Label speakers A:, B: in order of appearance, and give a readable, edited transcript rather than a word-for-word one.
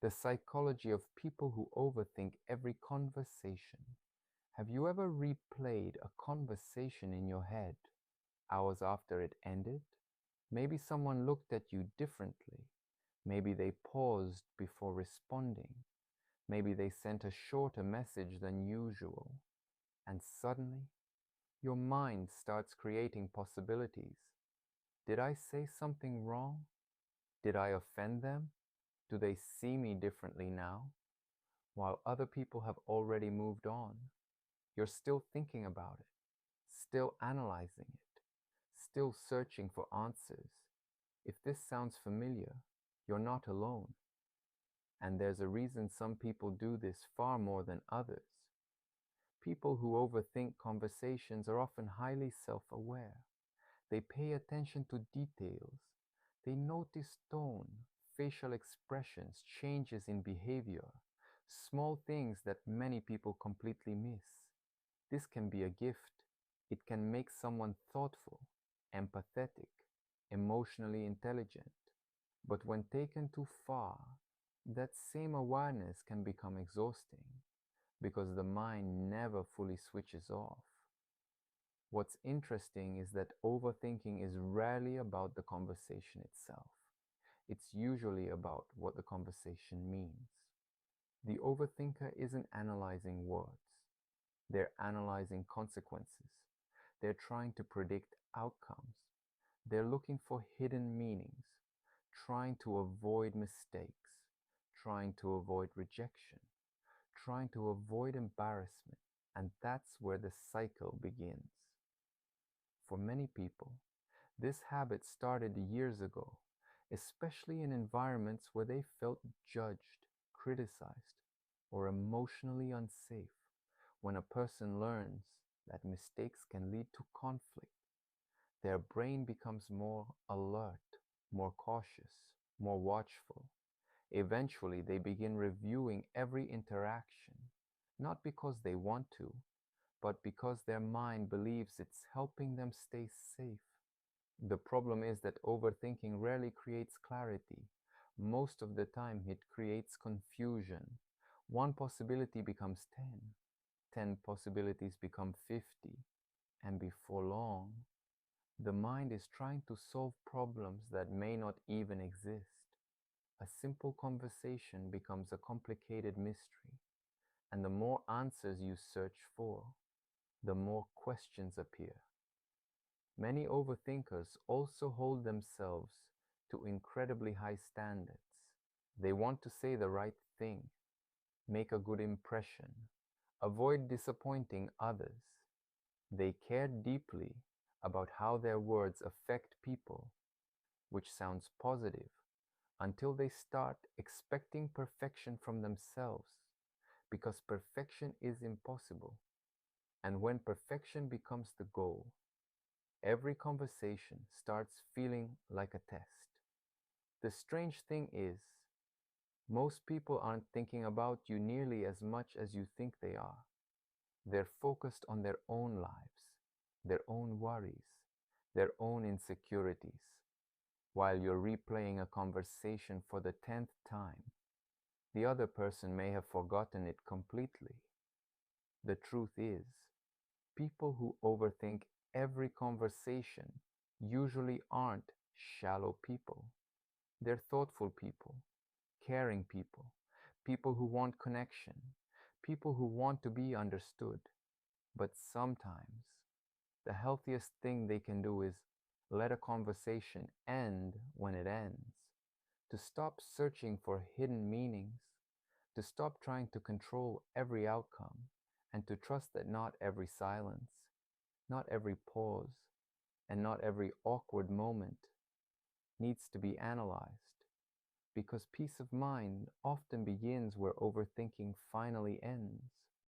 A: The psychology of people who overthink every conversation. Have you ever replayed a conversation in your head hours after it ended? Maybe someone looked at you differently. Maybe they paused before responding. Maybe they sent a shorter message than usual. And suddenly, your mind starts creating possibilities. Did I say something wrong? Did I offend them? Do they see me differently now? While other people have already moved on, you're still thinking about it, still analyzing it, still searching for answers. If this sounds familiar, you're not alone. And there's a reason some people do this far more than others. People who overthink conversations are often highly self-aware. They pay attention to details. They notice tone, facial expressions, changes in behavior, small things that many people completely miss. This can be a gift. It can make someone thoughtful, empathetic, emotionally intelligent. But when taken too far, that same awareness can become exhausting because the mind never fully switches off. What's interesting is that overthinking is rarely about the conversation itself. It's usually about what the conversation means. The overthinker isn't analyzing words, they're analyzing consequences. They're trying to predict outcomes. They're looking for hidden meanings, trying to avoid mistakes, trying to avoid rejection, trying to avoid embarrassment. And that's where the cycle begins. For many people, this habit started years ago, especially in environments where they felt judged, criticized, or emotionally unsafe. When a person learns that mistakes can lead to conflict, their brain becomes more alert, more cautious, more watchful. Eventually, they begin reviewing every interaction, not because they want to, but because their mind believes it's helping them stay safe. The problem is that overthinking rarely creates clarity. Most of the time, it creates confusion. One possibility becomes 10, 10 possibilities become 50, and before long, the mind is trying to solve problems that may not even exist. A simple conversation becomes a complicated mystery, and the more answers you search for, the more questions appear. Many overthinkers also hold themselves to incredibly high standards. They want to say the right thing, make a good impression, avoid disappointing others. They care deeply about how their words affect people, which sounds positive, until they start expecting perfection from themselves, because perfection is impossible. And when perfection becomes the goal, every conversation starts feeling like a test. The strange thing is, most people aren't thinking about you nearly as much as you think they are. They're focused on their own lives, their own worries, their own insecurities, while you're replaying a conversation for the 10th time. The other person may have forgotten it completely. The truth is, people who overthink every conversation usually aren't shallow people. They're thoughtful people, caring people, people who want connection, people who want to be understood. But sometimes, the healthiest thing they can do is let a conversation end when it ends, to stop searching for hidden meanings, to stop trying to control every outcome, and to trust that not every silence, not every pause, and not every awkward moment needs to be analyzed, because peace of mind often begins where overthinking finally ends.